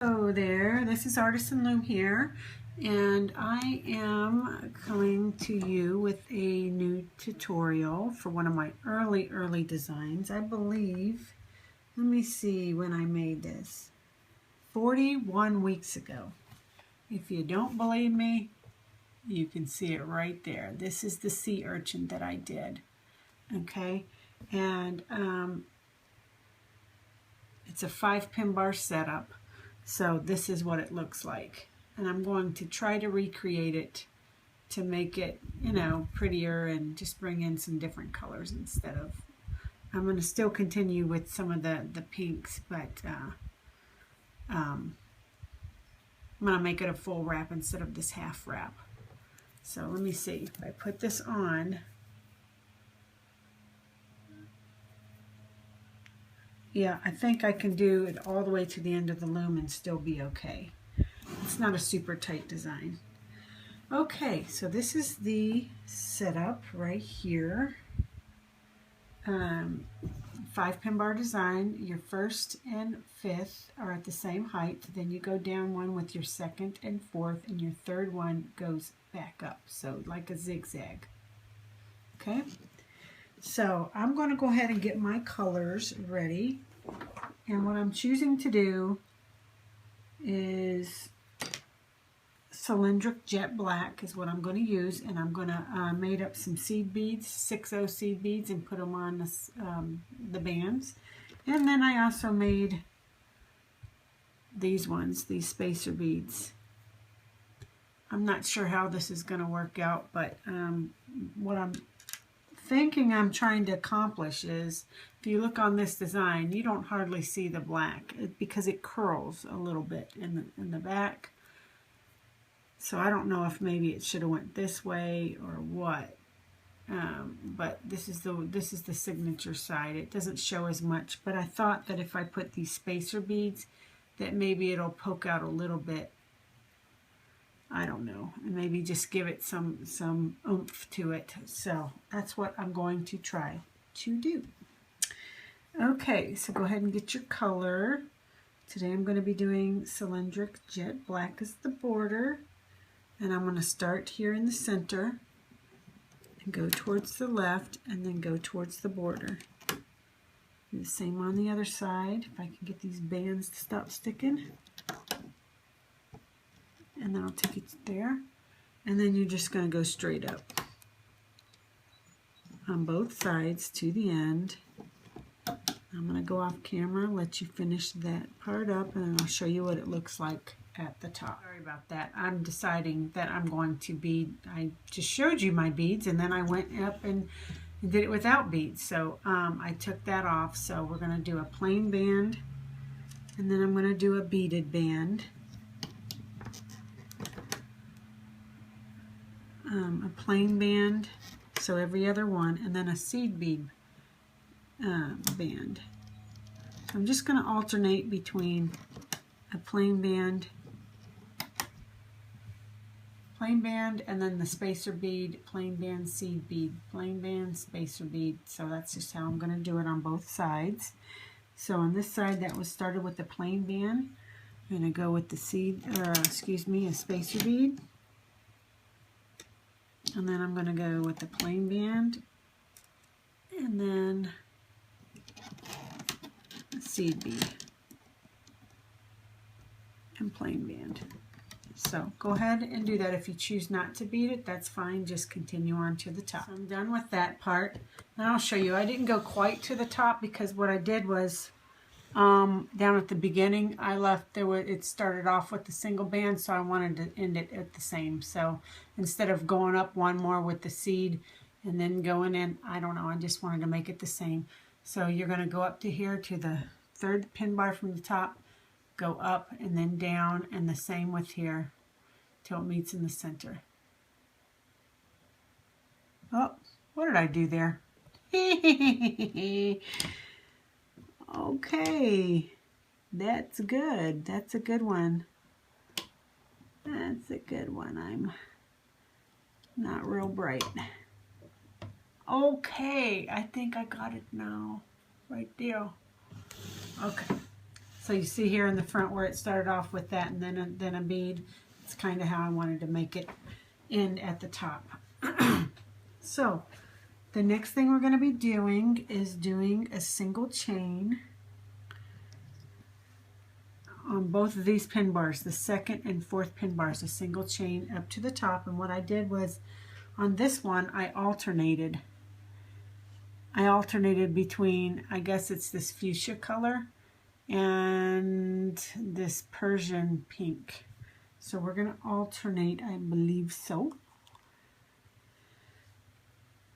Hello there, this is Artisan Loom here, and I am coming to you with a new tutorial for one of my early designs. I believe, let me see when I made this, 41 weeks ago. If you don't believe me, you can see it right there. This is the sea urchin that I did, okay, and it's a 5-pin bar setup. So this is what it looks like, and I'm going to try to recreate it to make it, you know, prettier and just bring in some different colors instead of, I'm going to still continue with some of the pinks, but I'm going to make it a full wrap instead of this half wrap. So let me see, if I put this on, yeah, I think I can do it all the way to the end of the loom and still be okay. It's not a super tight design. Okay, so this is the setup right here. 5-pin bar design. Your first and fifth are at the same height. Then you go down one with your second and fourth, and your third one goes back up. So like a zigzag. Okay. So I'm going to go ahead and get my colors ready, and what I'm choosing to do is cylindric jet black is what I'm going to use, and I'm going to made up some seed beads, 6/0 seed beads, and put them on the bands. And then I also made these ones, these spacer beads. I'm not sure how this is going to work out, but what I'm thinking I'm trying to accomplish is, if you look on this design, you don't hardly see the black because it curls a little bit in the back. So I don't know if maybe it should have went this way or what. But this is the signature side. It doesn't show as much, but I thought that if I put these spacer beads, that maybe it'll poke out a little bit. I don't know, and maybe just give it some oomph to it. So that's what I'm going to try to do. Okay, so go ahead and get your color. Today I'm going to be doing cylindric jet black as the border, and I'm going to start here in the center and go towards the left and then go towards the border. Do the same on the other side. If I can get these bands to stop sticking. And then I'll take it there, and then you're just going to go straight up on both sides to the end. I'm going to go off camera, let you finish that part up, and then I'll show you what it looks like at the top. Sorry about that. I'm deciding that I'm going to bead. I just showed you my beads, and then I went up and did it without beads. So I took that off. So we're going to do a plain band, and then I'm going to do a beaded band. A plain band, so every other one, and then a seed bead band. So I'm just going to alternate between a plain band, and then the spacer bead, plain band, seed bead, plain band, spacer bead. So that's just how I'm going to do it on both sides. So on this side, that was started with the plain band. I'm going to go with the seed, a spacer bead. And then I'm going to go with the plain band, and then a seed bead and plain band. So go ahead and do that. If you choose not to bead it, that's fine. Just continue on to the top. So I'm done with that part. And I'll show you. I didn't go quite to the top because what I did was down at the beginning, I left it started off with the single band, so I wanted to end it at the same. So instead of going up one more with the seed and then going in, I don't know, I just wanted to make it the same. So you're going to go up to here to the third pin bar from the top, go up and then down, and the same with here till it meets in the center. Oh, what did I do there? Okay, that's good. That's a good one. That's a good one. I'm not real bright. Okay, I think I got it now. Right there. Okay, So you see here in the front where it started off with that and then a bead. It's kind of how I wanted to make it end at the top. So the next thing we're going to be doing is doing a single chain on both of these pin bars, the second and fourth pin bars, a single chain up to the top. And what I did was on this one I alternated between, I guess it's this fuchsia color and this Persian pink. So we're going to alternate, I believe so.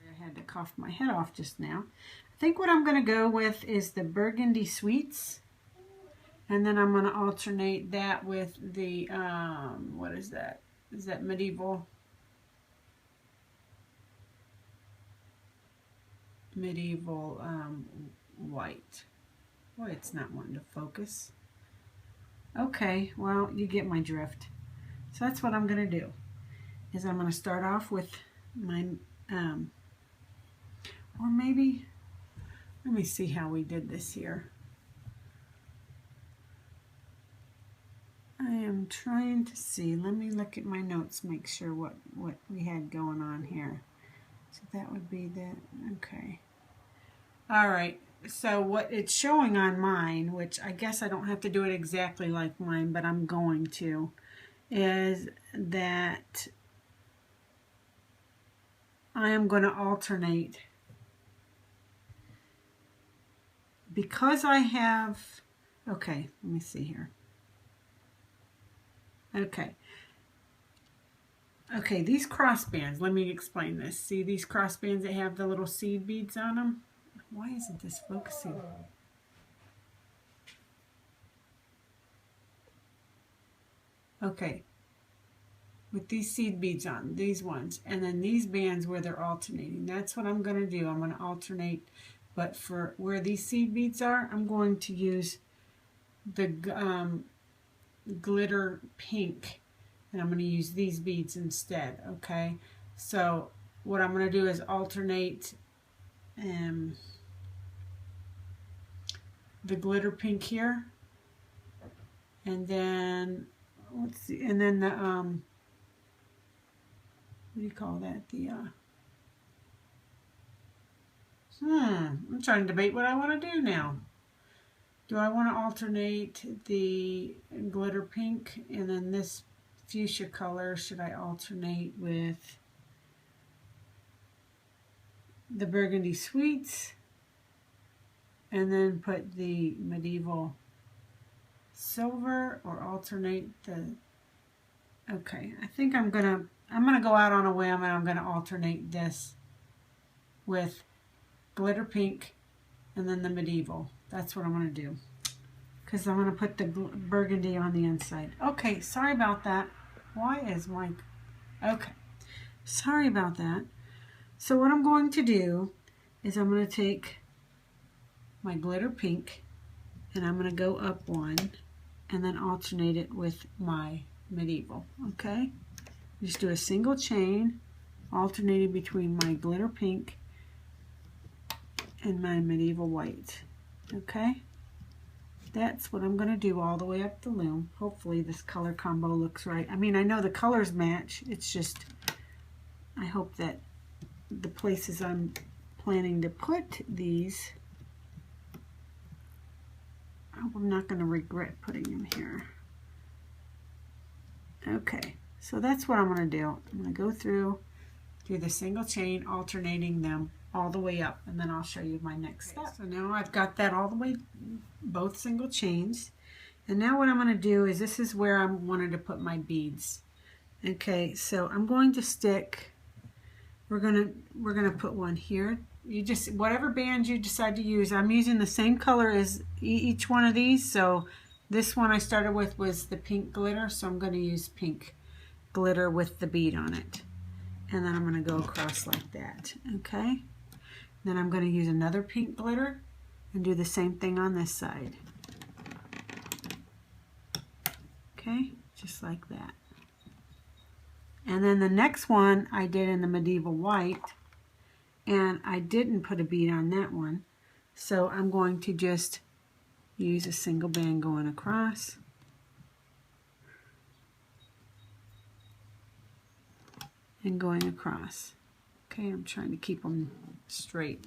I had to cough my head off just now. I think what I'm going to go with is the Burgundy Sweets. And then I'm going to alternate that with the, what is that? Is that medieval? White. Boy, it's not wanting to focus. Okay, well, you get my drift. So that's what I'm going to do, is I'm going to start off with my, or maybe, let me see how we did this here. I am trying to see. Let me look at my notes, make sure what we had going on here. So that would be that. Okay. All right. So what it's showing on mine, which I guess I don't have to do it exactly like mine, but I'm going to, is that I am going to alternate. Because I have, okay, let me see here. Okay. Okay, these crossbands, let me explain this. See these crossbands that have the little seed beads on them? Why isn't this focusing? Okay. With these seed beads on, these ones, and then these bands where they're alternating. That's what I'm going to do. I'm going to alternate, but for where these seed beads are, I'm going to use the glitter pink, and I'm going to use these beads instead. Okay, so what I'm going to do is alternate the glitter pink here, and then let's see, and then the what do you call that, the I'm trying to debate what I want to do now. Do I want to alternate the glitter pink and then this fuchsia color? Should I alternate with the Burgundy Sweets and then put the medieval silver, or alternate the, okay, I think I'm gonna go out on a whim and I'm gonna alternate this with glitter pink and then the medieval. That's what I'm going to do, because I'm going to put the burgundy on the inside. Okay, sorry about that. Why is my... Okay, sorry about that. So what I'm going to do is I'm going to take my glitter pink and I'm going to go up one and then alternate it with my medieval. Okay, just do a single chain alternating between my glitter pink and my medieval white. Okay, that's what I'm going to do all the way up the loom. Hopefully this color combo looks right. I mean, I know the colors match. It's just, I hope that the places I'm planning to put these, I hope I'm not going to regret putting them here. Okay, so that's what I'm going to do. I'm going to go through, do the single chain, alternating them all the way up, and then I'll show you my next step. So now I've got that all the way, both single chains, and now what I'm going to do is, this is where I wanted to put my beads. Okay, so I'm going to stick, we're gonna put one here. You just, whatever band you decide to use, I'm using the same color as each one of these. So this one I started with was the pink glitter, so I'm going to use pink glitter with the bead on it, and then I'm going to go across like that. Okay. Then I'm going to use another pink glitter and do the same thing on this side. Okay, just like that. And then the next one I did in the medieval white, and I didn't put a bead on that one, so I'm going to just use a single band going across. And going across. Okay, I'm trying to keep them straight.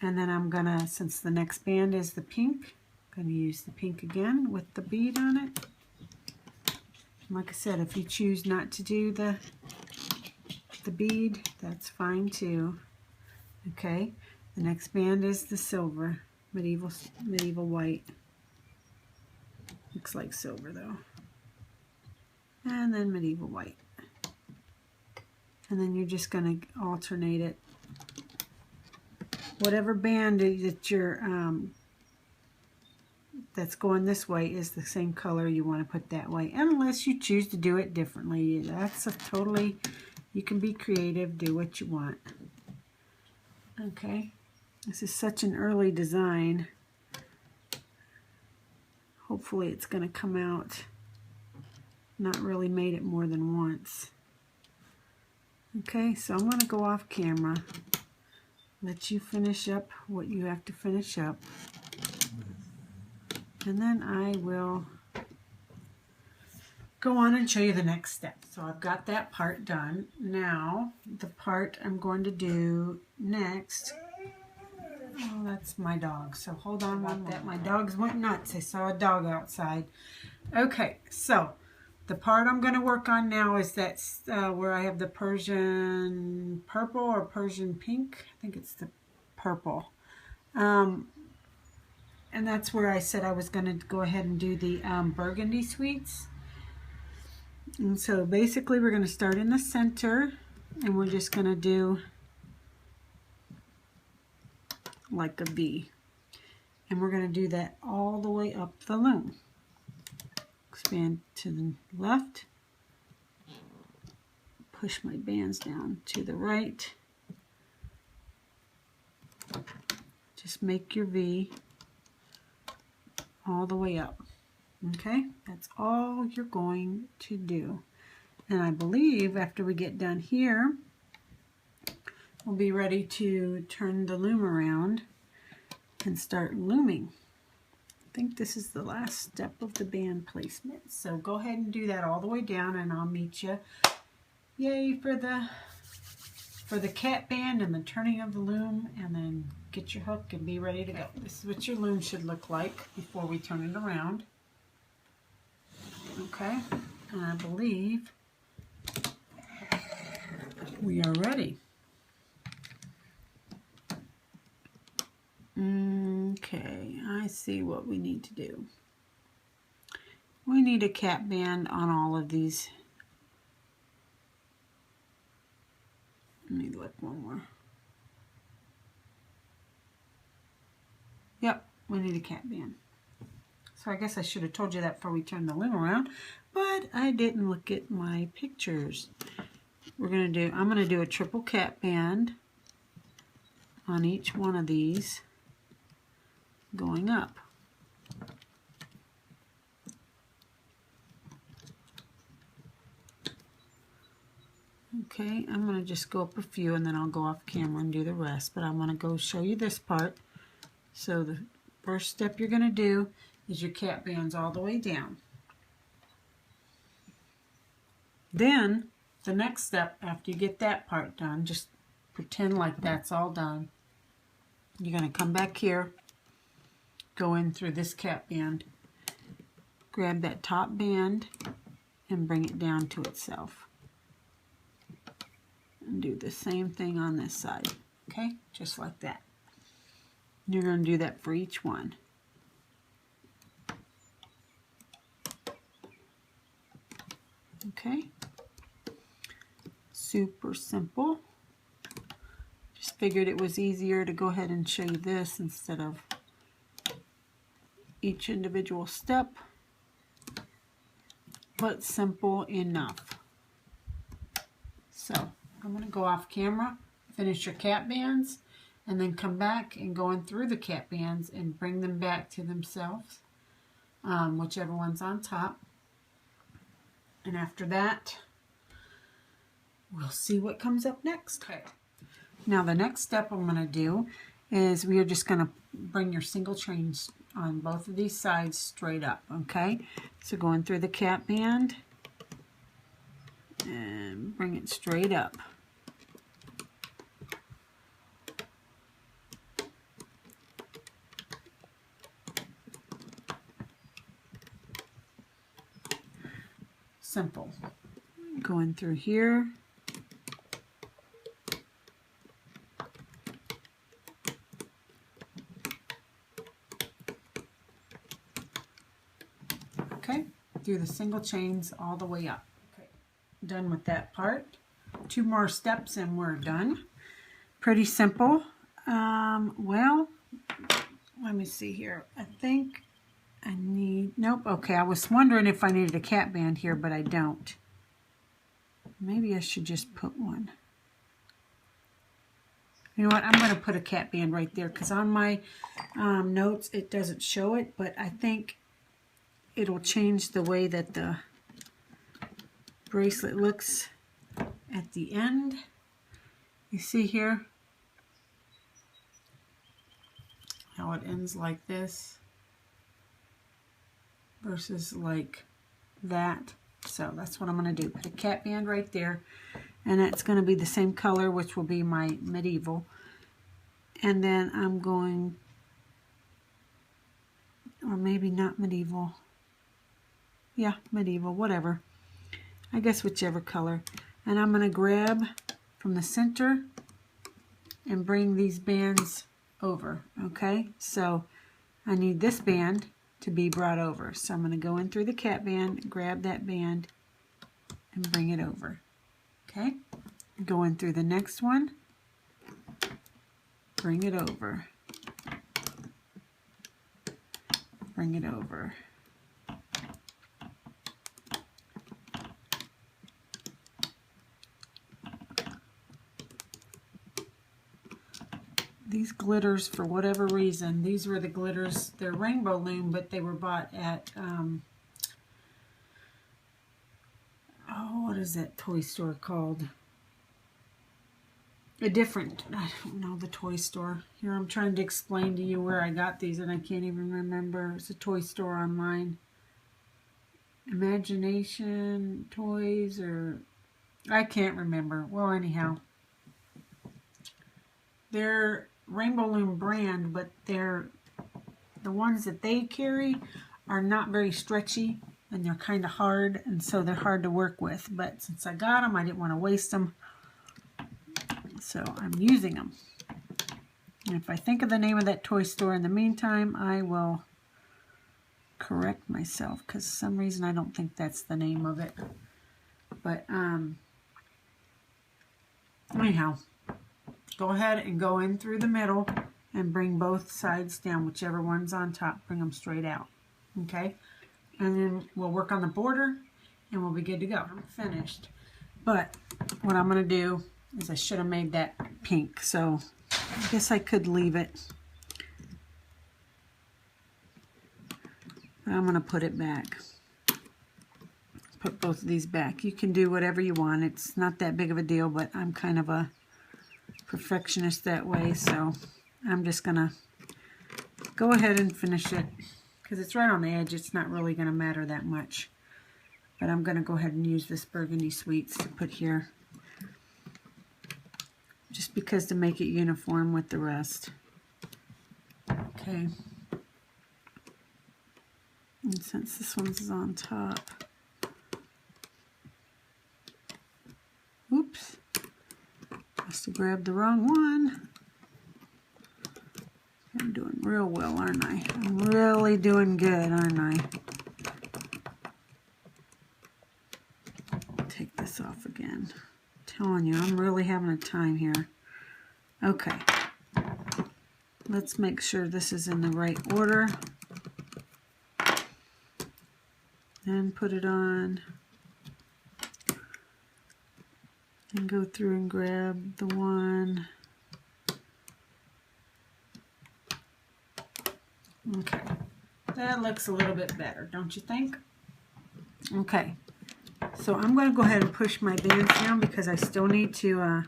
And then I'm gonna, since the next band is the pink, I'm gonna use the pink again with the bead on it. Like I said, if you choose not to do the bead, that's fine too. Okay, the next band is the silver, medieval white. Looks like silver though. And then medieval white. And then you're just going to alternate it. Whatever band that you're that's going this way is the same color you want to put that way, unless you choose to do it differently. That's a totally, you can be creative, do what you want. Okay, this is such an early design. Hopefully it's going to come out. Not really made it more than once. Okay, so I'm going to go off camera, let you finish up what you have to finish up, and then I will go on and show you the next step. So I've got that part done. Now, the part I'm going to do next, oh, that's my dog, so hold on about that. My dogs went nuts. I saw a dog outside. Okay, so the part I'm going to work on now is that where I have the Persian purple or Persian pink. I think it's the purple. And that's where I said I was going to go ahead and do the burgundy sweets. And so basically we're going to start in the center and we're just going to do like a V. And we're going to do that all the way up the loom. Expand to the left, push my bands down to the right, just make your V all the way up. Okay, that's all you're going to do. And I believe after we get done here, we'll be ready to turn the loom around and start looming. I think this is the last step of the band placement. So go ahead and do that all the way down and I'll meet you. Yay for the cat band and the turning of the loom, and then get your hook and be ready to go. This is what your loom should look like before we turn it around. Okay, and I believe we are ready. Okay, I see what we need to do. We need a cat band on all of these. Let me look one more. Yep, we need a cat band. So I guess I should have told you that before we turned the loom around, but I didn't look at my pictures. I'm gonna do a triple cat band on each one of these going up. Okay, I'm going to just go up a few and then I'll go off camera and do the rest, but I'm going to go show you this part. So the first step you're going to do is your cat bands all the way down. Then the next step, after you get that part done, just pretend like that's all done. You're going to come back here, go in through this cat band, grab that top band and bring it down to itself. And do the same thing on this side, okay? Just like that. You're going to do that for each one. Okay? Super simple. Just figured it was easier to go ahead and show you this instead of each individual step, but simple enough. So I'm going to go off camera, finish your cat bands, and then come back and go in through the cat bands and bring them back to themselves, whichever one's on top. And after that, we'll see what comes up next. Okay. Now the next step I'm going to do is we are just going to bring your single chain on both of these sides straight up, okay? So going through the cap band and bring it straight up. Simple. Going through here. Okay, through the single chains all the way up. Okay, done with that part. 2 more steps and we're done. Pretty simple. Well, let me see here. I think I need, nope, okay, I was wondering if I needed a cap band here, but I don't. Maybe I should just put one. You know what, I'm going to put a cap band right there because on my notes it doesn't show it, but I think it'll change the way that the bracelet looks at the end. You see here how it ends like this versus like that. So that's what I'm going to do. Put a cap band right there, and that's going to be the same color, which will be my medieval. And then I'm going, or maybe not medieval. Yeah, medieval, whatever. I guess whichever color. And I'm going to grab from the center and bring these bands over, okay? So I need this band to be brought over. So I'm going to go in through the cap band, grab that band, and bring it over, okay? Go in through the next one, bring it over, bring it over. These glitters, for whatever reason, these were the glitters, they're Rainbow Loom, but they were bought at, oh, what is that toy store called? A different, I don't know the toy store. Here I'm trying to explain to you where I got these and I can't even remember. It's a toy store online. Imagination Toys, or I can't remember. Well, anyhow, they're Rainbow Loom brand, but they're the ones that they carry are not very stretchy and they're kind of hard, and so they're hard to work with. But since I got them, I didn't want to waste them, so I'm using them. And if I think of the name of that toy store in the meantime, I will correct myself, because for some reason I don't think that's the name of it. But anyhow, go ahead and go in through the middle and bring both sides down, whichever one's on top, bring them straight out, okay? And then we'll work on the border and we'll be good to go. I'm finished. But what I'm going to do is I should have made that pink, so I guess I could leave it. But I'm going to put it back. Put both of these back. You can do whatever you want. It's not that big of a deal, but I'm kind of a perfectionist that way, so I'm just gonna go ahead and finish it because it's right on the edge. It's not really gonna matter that much, but I'm gonna go ahead and use this Burgundy Sweets to put here just because to make it uniform with the rest. Okay, and since this one's on top, oops, must have grabbed the wrong one. I'm doing real well, aren't I? I'm really doing good, aren't I? Take this off again. I'm telling you, I'm really having a time here. Okay. Let's make sure this is in the right order. Then put it on. And go through and grab the one. Okay, that looks a little bit better, don't you think? Okay, so I'm going to go ahead and push my bands down because I still need to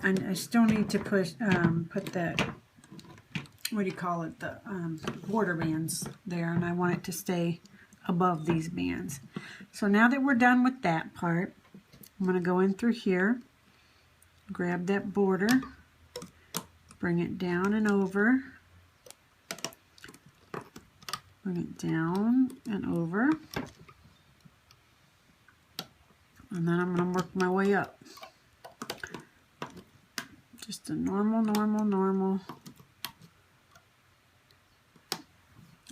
I still need to push put that what do you call it, the border bands there, and I want it to stay above these bands. So now that we're done with that part, I'm going to go in through here, grab that border, bring it down and over, bring it down and over, and then I'm going to work my way up. Just a normal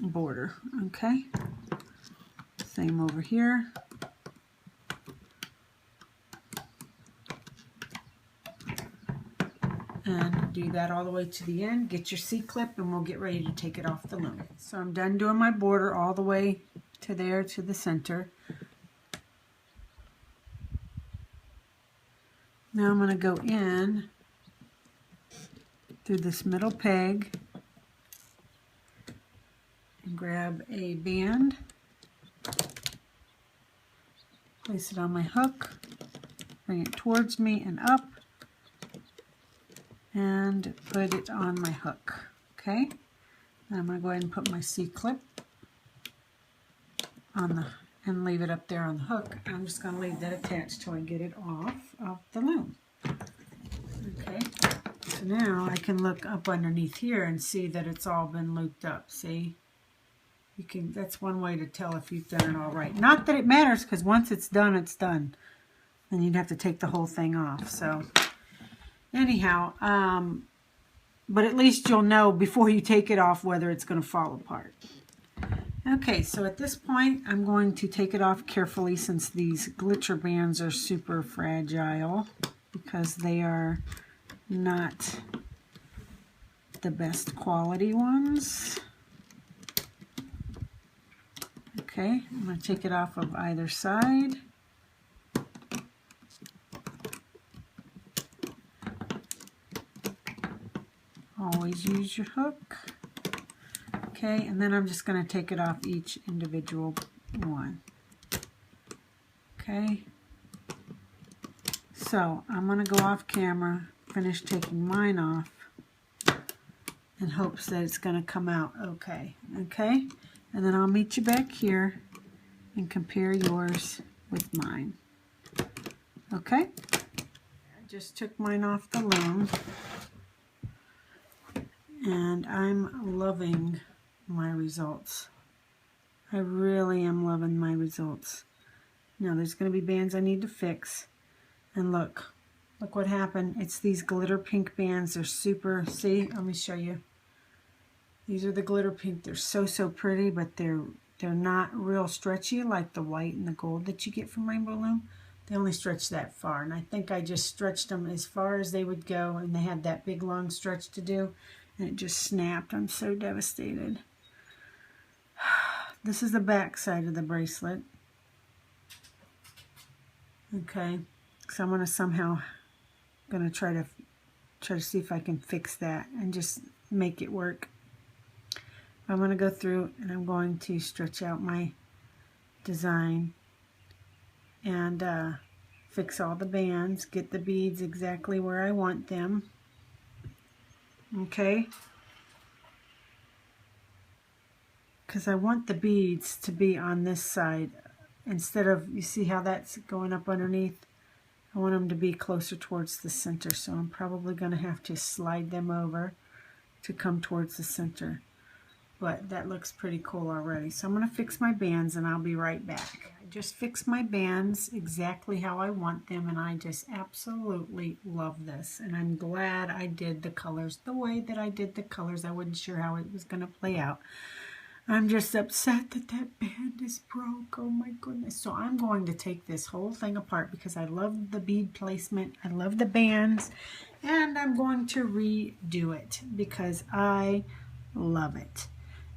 border, okay? Same over here. And do that all the way to the end. Get your C-clip and we'll get ready to take it off the loom. So I'm done doing my border all the way to there to the center. Now I'm going to go in through this middle peg and grab a band, place it on my hook, bring it towards me and up, and put it on my hook. Okay, then I'm going to go ahead and put my C-clip on the and leave it up there on the hook. I'm just going to leave that attached till I get it off of the loom. Okay, so now I can look up underneath here and see that it's all been looped up. See, you can. That's one way to tell if you've done it all right. Not that it matters, because once it's done, it's done. Then you'd have to take the whole thing off. So anyhow, but at least you'll know before you take it off whether it's going to fall apart. Okay, so at this point, I'm going to take it off carefully since these glitter bands are super fragile, because they are not the best quality ones. Okay, I'm going to take it off of either side. Always use your hook. Okay, and then I'm just going to take it off each individual one. Okay, so I'm going to go off camera, finish taking mine off, in hopes that it's going to come out okay. Okay, and then I'll meet you back here and compare yours with mine. Okay, I just took mine off the loom, and I'm loving my results. I really am loving my results. Now there's going to be bands I need to fix, and look what happened. It's these glitter pink bands. They're super, see, let me show you. These are the glitter pink. They're so pretty, but they're not real stretchy like the white and the gold that you get from Rainbow Loom. They only stretch that far, and I think I just stretched them as far as they would go, and they had that big long stretch to do, and it just snapped. I'm so devastated. This is the back side of the bracelet. Okay, so I'm gonna try to see if I can fix that and just make it work. I'm going to go through and I'm going to stretch out my design and fix all the bands, get the beads exactly where I want them. Okay, because I want the beads to be on this side instead of, you see how that's going up underneath? I want them to be closer towards the center, so I'm probably going to have to slide them over to come towards the center. But that looks pretty cool already. So I'm going to fix my bands and I'll be right back. I just fixed my bands exactly how I want them, and I just absolutely love this. And I'm glad I did the colors the way that I did the colors. I wasn't sure how it was going to play out. I'm just upset that that band is broke. Oh my goodness. So I'm going to take this whole thing apart because I love the bead placement. I love the bands. And I'm going to redo it because I love it.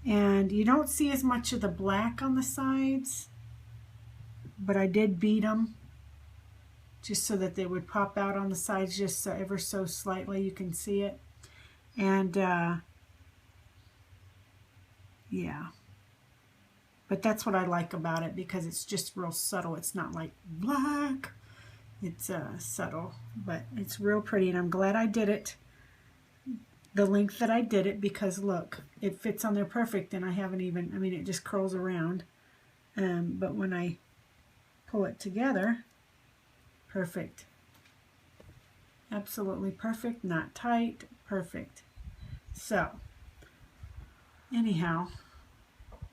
And you don't see as much of the black on the sides, but I did bead them just so that they would pop out on the sides just so ever so slightly. You can see it. And yeah, but that's what I like about it because it's just real subtle. It's not like black. It's subtle, but it's real pretty, and I'm glad I did it. the length that I did it, because look, it fits on there perfect, and I haven't even, I mean, it just curls around. But when I pull it together, perfect. Absolutely perfect, not tight, perfect. So, anyhow,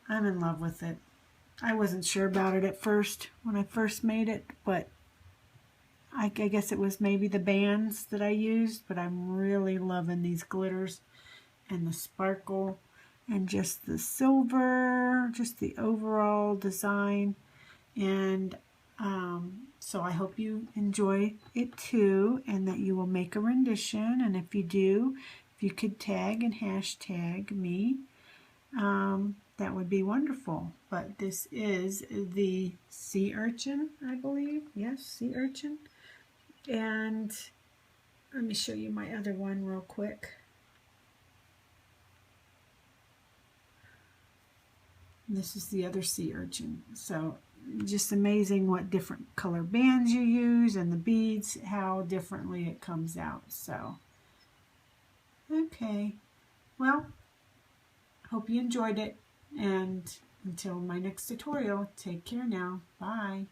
I'm in love with it. I wasn't sure about it at first when I first made it, but I guess it was maybe the bands that I used, but I'm really loving these glitters and the sparkle and just the silver, just the overall design. And so I hope you enjoy it too, and that you will make a rendition. And if you do, if you could tag and hashtag me, that would be wonderful. But this is the sea urchin, I believe. Yes, sea urchin. And let me show you my other one real quick. This is the other sea urchin. So just amazing what different color bands you use and the beads, how differently it comes out. So, okay. Well, hope you enjoyed it. And until my next tutorial, take care now. Bye.